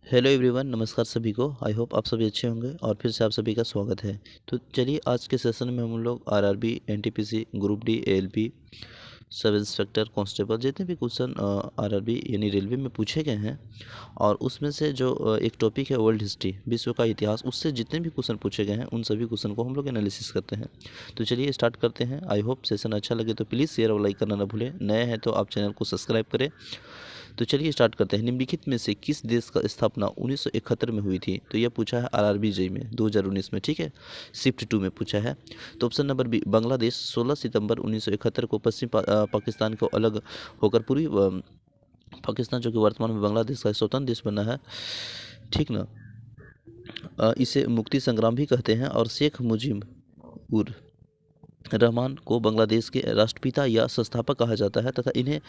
Hello everyone, नमस्कार सभी को। आई होप आप सभी अच्छे होंगे और फिर से आप सभी का स्वागत है। तो चलिए आज के सेशन में हम लोग RRB, NTPC, group D, ALP, sub inspector, constable जितने भी क्वेश्चन आरआरबी यानी रेलवे में पूछे गए हैं और उसमें से जो एक टॉपिक है वर्ल्ड हिस्ट्री, विश्व का इतिहास, उससे जितने भी क्वेश्चन पूछे गए हैं उन सभी क्वेश्चन को हम लोग एनालिसिस करते हैं। तो चलिए स्टार्ट करते हैं। आई होप सेशन अच्छा लगे तो प्लीज़ शेयर और लाइक करना ना भूलें। नए हैं तो आप चैनल को सब्सक्राइब करें। तो चलिए स्टार्ट करते हैं। निम्नलिखित में से किस देश का स्थापना 1971 में हुई थी? तो यह पूछा है आरआरबी जेई में 2019 में, ठीक है। शिफ्ट 2 में पूछा है। तो ऑप्शन नंबर बी, बांग्लादेश 16 सितंबर 1971 को पाकिस्तान को अलग होकर पूर्वी पाकिस्तान, जो कि वर्तमान में बांग्लादेश का स्वतंत्र देश बना है, ठीक ना। इसे मुक्ति संग्राम भी कहते हैं और शेख मुजीब उर रहमान को बांग्लादेश के राष्ट्रपिता या संस्थापक कहा जाता है तथा इन्हें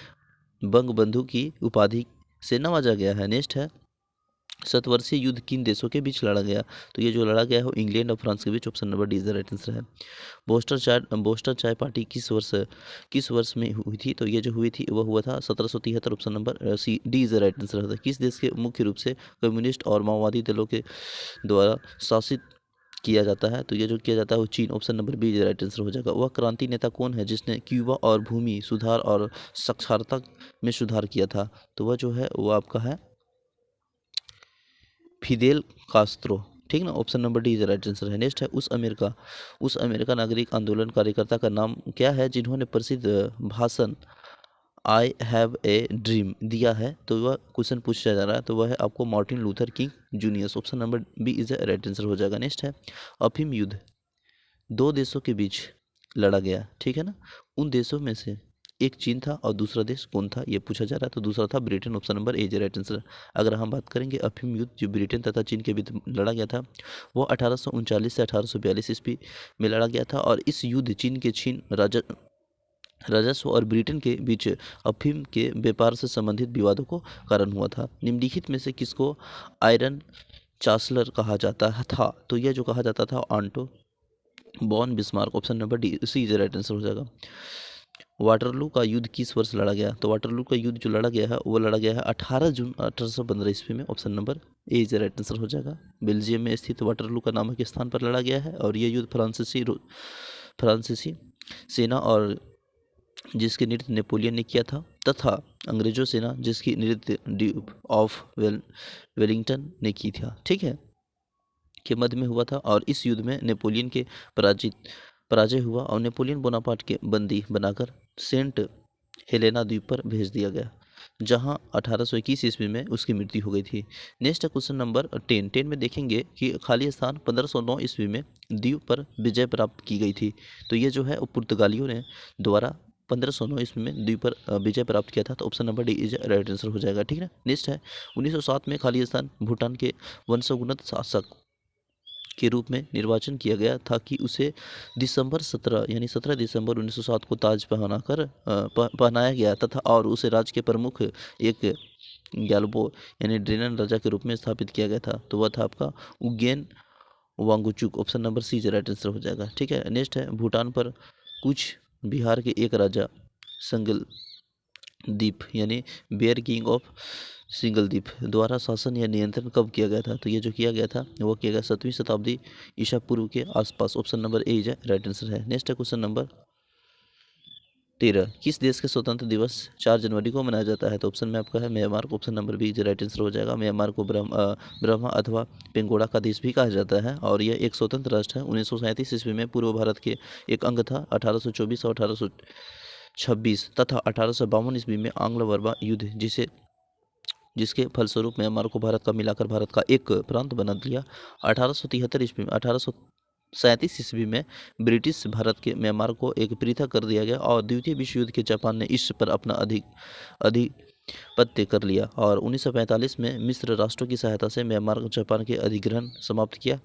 बंगबंधु की उपाधि से नवाजा गया है। नेक्स्ट है, शतवर्षीय युद्ध किन देशों के बीच लड़ा गया? तो ये जो लड़ा गया है वो इंग्लैंड और फ्रांस के बीच। Option number D is the right answer है। बोस्टर चाय पार्टी किस वर्ष में हुई थी? तो ये जो हुई थी वह हुआ था 1773। Option number C D is the right answer है। किस देश के मुख्य रूप से कम्युनिस्ट और माओवादी दलों के द्वारा शासित किया जाता है? तो ये जो किया जाता है वो चीन। Option number B is the right answer हो जाएगा। वह क्रांति नेता कौन है जिसने क्यूबा और भूमि सुधार और साक्षरता में सुधार किया था? तो वह जो है वो आपका है फिदेल कास्त्रो, ठीक ना। Option number D is right answer है। नेक्स्ट है, उस अमेरिका नागरिक आंदोलन कार्यकर्ता का नाम क्या है जिन्होंने प्रसिद्ध भाषण आई हैव ए ड्रीम दिया है? तो वह क्वेश्चन पूछा जा रहा है, तो वह है आपको Martin Luther King junior. Option number B is right answer हो जाएगा। नेक्स्ट है, अफीम युद्ध दो देशों के बीच लड़ा गया, ठीक है ना। उन देशों में से एक चीन था और दूसरा देश कौन था, ये पूछा जा रहा है। तो दूसरा था Britain. Option number A is right answer. अगर हम बात करेंगे अफीम युद्ध जो ब्रिटेन तथा चीन के बीच लड़ा गया था, वो 1839 से 1842 ईस्वी में लड़ा गया था और इस युद्ध चीन के राजस्व और ब्रिटेन के बीच अफीम के व्यापार से संबंधित विवादों को कारण हुआ था। निम्नलिखित में से किसको आयरन चांसलर कहा जाता था? तो यह जो कहा जाता था Otto von Bismarck. Option number D C is right answer हो जाएगा। वाटरलू का युद्ध किस वर्ष लड़ा गया? तो वाटरलू का युद्ध जो लड़ा गया है वो लड़ा गया है 18 जून 1815 ईस्वी में। Option number A is right answer हो जाएगा। बेल्जियम में स्थित वाटरलू का नामक स्थान पर लड़ा गया है और यह युद्ध फ्रांसीसी सेना और जिसके नेतृत्व नेपोलियन ने किया था तथा अंग्रेजों सेना जिसकी नेतृत्व ड्यूक ऑफ वेलिंगटन ने की था, ठीक है, के मध्य में हुआ था। और इस युद्ध में नेपोलियन के पराजय हुआ और नेपोलियन बोनापार्ट के बंदी बनाकर सेंट हेलेना द्वीप पर भेज दिया गया, जहां 1821 ईस्वी में उसकी मृत्यु हो गई थी। नेक्स्ट क्वेश्चन नंबर 10 में देखेंगे कि खाली स्थान 1509 ईस्वी में द्वीप पर विजय प्राप्त की गई थी। तो ये जो है वो पुर्तगालियों ने द्वारा 1509 ईस्वी में द्वीप पर विजय प्राप्त किया था। तो option number D is right answer हो जाएगा, ठीक है। नेक्स्ट है, 1907 में खाली स्थान भूटान के वंशोन्नत शासक के रूप में निर्वाचन किया गया था कि उसे दिसंबर 17 यानी 17 दिसंबर 1907 को ताज पहनाया गया तथा और उसे राज्य के प्रमुख एक ग्यालबो यानी ड्रेनन राजा के रूप में स्थापित किया गया था। तो वह था आपका Ugyen Wangchuck. Option number C right answer हो जाएगा, ठीक है। नेक्स्ट है, भूटान पर कुछ बिहार के एक राजा संगल द्वीप यानी बेयर किंग ऑफ सिंगल द्वीप द्वारा शासन या नियंत्रण कब किया गया था? तो ये जो किया गया था वो किया गया 7वीं शताब्दी ईसा पूर्व के आसपास। Option number A is right answer है। नेक्स्ट है क्वेश्चन नंबर 13, किस देश के स्वतंत्र दिवस 4 जनवरी को मनाया जाता है? तो ऑप्शन में आपका है Myanmar. Option number B is right answer हो जाएगा। म्यांमार को ब्रह्मा अथवा पेंगोड़ा का देश भी कहा जाता है और यह एक स्वतंत्र राष्ट्र है। 1937 ईस्वी में पूर्व भारत के एक अंग था। 1824 और 1826 तथा 1852 ईस्वी में आंग्ल बर्मा युद्ध जिसके फलस्वरूप म्यांमार को भारत का मिलाकर भारत का एक प्रांत बना दिया। 1873 ईस्वी में 1837 ईस्वी में ब्रिटिश भारत के म्यांमार को एक पृथक कर दिया गया और द्वितीय विश्व युद्ध के जापान ने इस पर अपना अधिपत्य कर लिया और 1945 में मिस्र राष्ट्रों की सहायता से म्यांमार जापान के अधिग्रहण समाप्त किया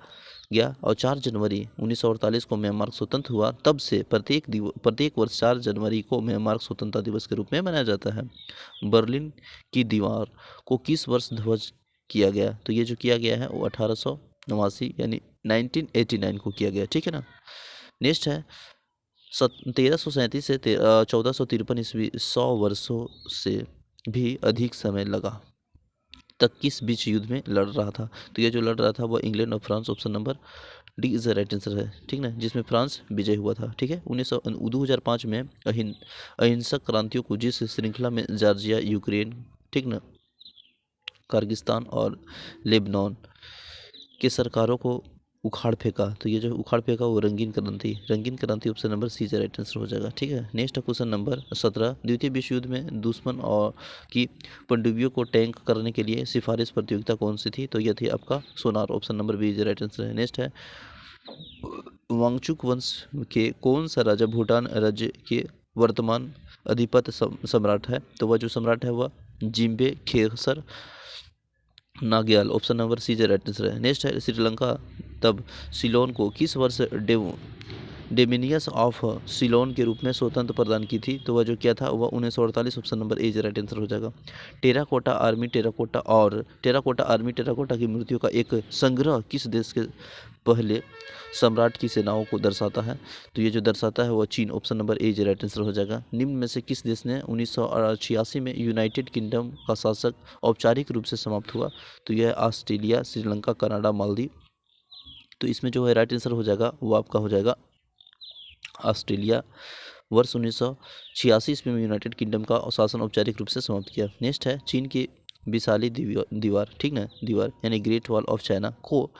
गया और 4 जनवरी 1948 को म्यांमार स्वतंत्र हुआ। तब से प्रत्येक वर्ष 4 जनवरी को म्यांमार स्वतंत्रता दिवस के रूप में मनाया जाता है। बर्लिन की दीवार को किस वर्ष ध्वज किया गया? तो ये जो किया गया है वो 1889 यानी 1989 को किया गया, ठीक है ना। नेक्स्ट है, 1337 से 1453 ईस्वी, 100 वर्षों से भी अधिक समय लगा तक किस बीच युद्ध में लड़ रहा था? तो ये जो लड़ रहा था वो इंग्लैंड और France, option number D is the right answer है, ठीक ना, जिसमें फ्रांस विजय हुआ था। ठीक है, 2005 में अहिंसक क्रांतियों को जिस श्रृंखला में जॉर्जिया, यूक्रेन, ठीक ना, किर्गिस्तान और लेबनान के सरकारों को उखाड़ फेंका, तो ये जो उखाड़ फेंका वो रंगीन क्रांति ऑप्शन नंबर सी से राइट आंसर हो जाएगा। ठीक है, नेक्स्ट क्वेश्चन नंबर 17, द्वितीय विश्व युद्ध में दुश्मन और की पनडुब्बियों को टैंक करने के लिए सिफारिश प्रतियोगिता कौन सी थी? तो यह थी आपका sonar, option number B is right answer है। नेक्स्ट है, वांगचुक वंश के कौन सा राजा भूटान राज्य के वर्तमान अधिपत्य सम्राट है? तो वह जो सम्राट है वह जिम्बे Khesar Namgyel, option number C is right answer है। नेक्स्ट है, श्रीलंका तब सिलोन को किस वर्ष डेमिनियस ऑफ सिलोन के रूप में स्वतंत्र प्रदान की थी? तो वह जो क्या था वह 1948, option number A is right answer हो जाएगा। टेराकोटा आर्मी टेराकोटा की मूर्तियों का एक संग्रह किस देश के पहले सम्राट की सेनाओं को दर्शाता है? तो ये जो दर्शाता है वह चीन, option number A is right answer हो जाएगा। निम्न में से किस देश ने 1986 में यूनाइटेड किंगडम का शासक औपचारिक रूप से समाप्त हुआ? तो यह ऑस्ट्रेलिया, श्रीलंका, कनाडा, मालदीव। तो इसमें जो है राइट आंसर हो जाएगा वो आपका हो जाएगा ऑस्ट्रेलिया। वर्ष 1986 ईस्वी में यूनाइटेड किंगडम का शासन औपचारिक रूप से समाप्त किया। नेक्स्ट है, चीन की विशाली दीवार, ठीक ना, दीवार यानी ग्रेट वॉल ऑफ चाइना को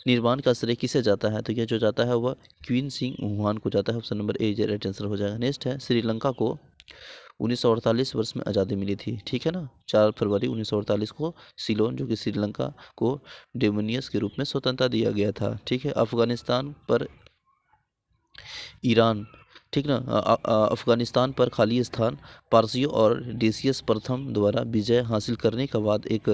निर्माण का श्रेय किसे जाता है? तो यह जो जाता है वह क्वीन सिंह हुआन को जाता है, option number A right answer हो जाएगा। नेक्स्ट है, श्रीलंका को 1948 वर्ष में आज़ादी मिली थी, ठीक है ना, 4 फरवरी 1948 को सिलोन जो कि श्रीलंका को डोमिनियस के रूप में स्वतंत्रता दिया गया था। ठीक है, अफगानिस्तान पर ईरान, ठीक ना, अफगानिस्तान पर खाली स्थान पारसियों और डेसियस प्रथम द्वारा विजय हासिल करने के बाद एक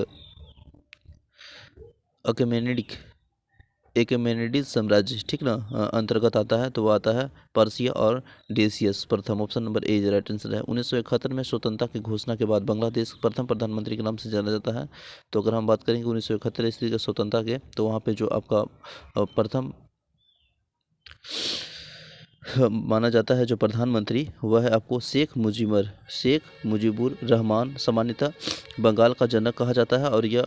अकेमेनिडिस साम्राज्य, ठीक ना, अंतर्गत आता है, तो वह आता है पर्सिया और डेसियस प्रथम, option number A right answer है। 1971 में स्वतंत्रता की घोषणा के बाद बांग्लादेश प्रथम प्रधानमंत्री के नाम से जाना जाता है। तो अगर हम बात करेंगे 1971 ईस्वी के स्वतंत्रता के, तो वहाँ पे जो आपका प्रथम माना जाता है जो प्रधानमंत्री वह है आपको शेख मुजीबुर रहमान, सामान्यतः बंगाल का जनक कहा जाता है, और यह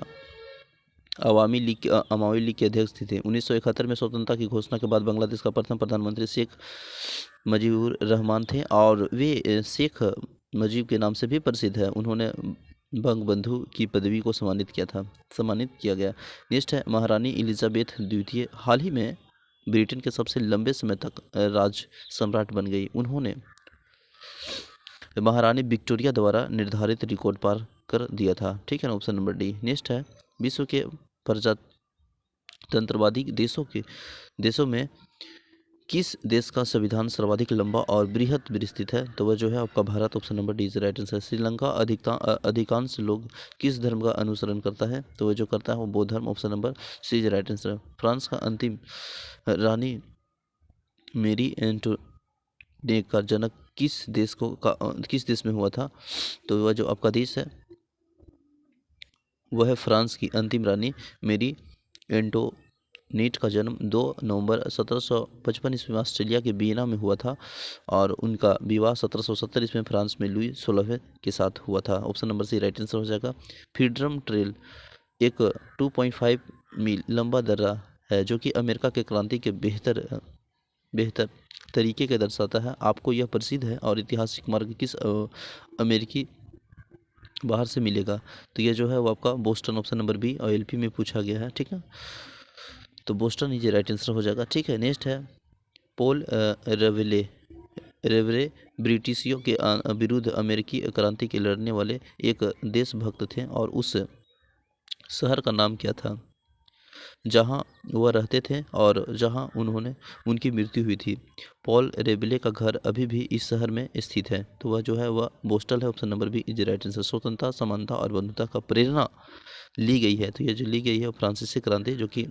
अवामी लीग के अध्यक्ष थे। 1971 में स्वतंत्रता की घोषणा के बाद बांग्लादेश का प्रथम प्रधानमंत्री शेख मुजीबुर रहमान थे, और वे शेख मुजीब के नाम से भी प्रसिद्ध है। उन्होंने बंगबंधु की पदवी को सम्मानित किया गया। नेक्स्ट है, महारानी एलिजाबेथ द्वितीय हाल ही में ब्रिटेन के सबसे लंबे समय तक राज सम्राट बन गई। उन्होंने महारानी विक्टोरिया द्वारा निर्धारित रिकॉर्ड पार कर दिया था, ठीक है ना, ऑप्शन नंबर डी। नेक्स्ट है, विश्व के प्रजातंत्रवादी देशों में किस देश का संविधान सर्वाधिक लंबा और बृहत विस्तृत है? तो वह जो है आपका Bharat, option number D is right answer. Sri Lanka अधिकांश लोग किस धर्म का अनुसरण करता है? तो वह जो करता है वो बौद्ध धर्म, option number C is right answer. France का अंतिम रानी मेरी एंटोनेट का जनक किस देश में हुआ था? तो वह जो आपका देश है वह है फ्रांस की अंतिम रानी मेरी एंटोनेट का जन्म 2 नवंबर 1755 ईस्वी में ऑस्ट्रेलिया के वियना में हुआ था, और उनका विवाह 1770 ईस्वी में फ्रांस में लुई 16वें के साथ हुआ था, option number C right answer हो जाएगा। फ्रीडम ट्रेल एक 2.5 मील लंबा दर्रा है जो कि अमेरिका के क्रांति के बेहतर तरीके के दर्शाता है। आपको यह प्रसिद्ध है और ऐतिहासिक मार्ग किस अमेरिकी बाहर से मिलेगा? तो ये जो है वो आपका बोस्टन, ऑप्शन नंबर बी और एलपी में पूछा गया है, ठीक है, तो बोस्टन ये राइट आंसर हो जाएगा। ठीक है, नेक्स्ट है, पोल रेवरे ब्रिटिशियों के विरुद्ध अमेरिकी क्रांति के लड़ने वाले एक देशभक्त थे, और उस शहर का नाम क्या था जहां वह रहते थे और जहां उनकी मृत्यु हुई थी? पॉल रेबले का घर अभी भी इस शहर में स्थित है, तो वह जो है वह बोस्टल है, option number B is right answer. स्वतंत्रता, समानता और बंधुता का प्रेरणा ली गई है, तो ये जो ली गई है फ्रांसीसी क्रांति जो कि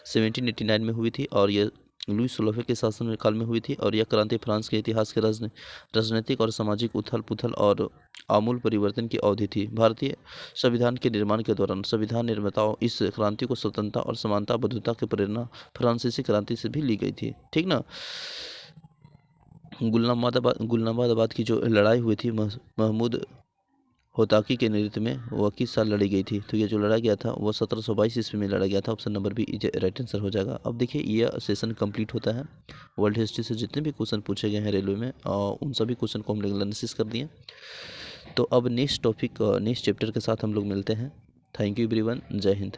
1789 में हुई थी, और यह लुई 16वें के शासन काल में हुई थी, और यह क्रांति फ्रांस के इतिहास के राजनीतिक और सामाजिक उथल पुथल और आमूल परिवर्तन की अवधि थी। भारतीय संविधान के निर्माण के दौरान संविधान निर्माताओं इस क्रांति को स्वतंत्रता और समानता बंधुता की प्रेरणा फ्रांसीसी क्रांति से भी ली गई थी, ठीक ना। गुलनाबाद की जो लड़ाई हुई थी महमूद होताकी के नेतृत्व में वह किस साल लड़ी गई थी? तो ये जो लड़ा गया था वो 1722 ईस्वी में लड़ा गया था। Option number B right answer हो जाएगा। अब देखिए यह सेशन कंप्लीट होता है। वर्ल्ड हिस्ट्री से जितने भी क्वेश्चन पूछे गए हैं रेलवे में उन सभी क्वेश्चन को हम लोग एनालिसिस कर दिए। तो अब नेक्स्ट टॉपिक नेक्स्ट चैप्टर के साथ हम लोग मिलते हैं। Thank you everyone. जय हिंद।